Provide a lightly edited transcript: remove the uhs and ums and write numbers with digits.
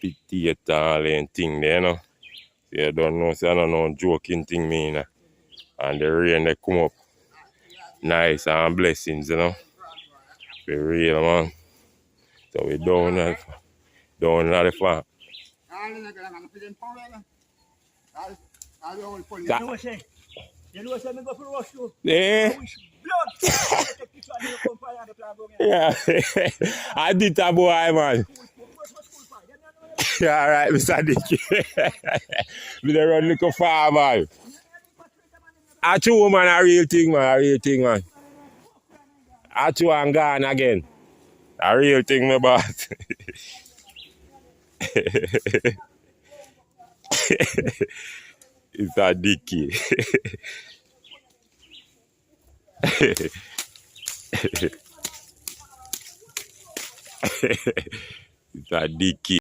potato all in thing there, you know. So you don't know, so I don't know joking thing mean. And the rain they come up nice and blessings, you know. For real, man. So we down at the farm. You know, say me go for rush you. Yeah. I wish blood take picture and you come fire the plan go Yeah. I did that boy, man. Yeah, all right, Mr. Dicky. We dey run little farm, man. I true, man, a real thing, man. I true and gone again. A real thing, my boss. It's a Dicky. It's a Dicky.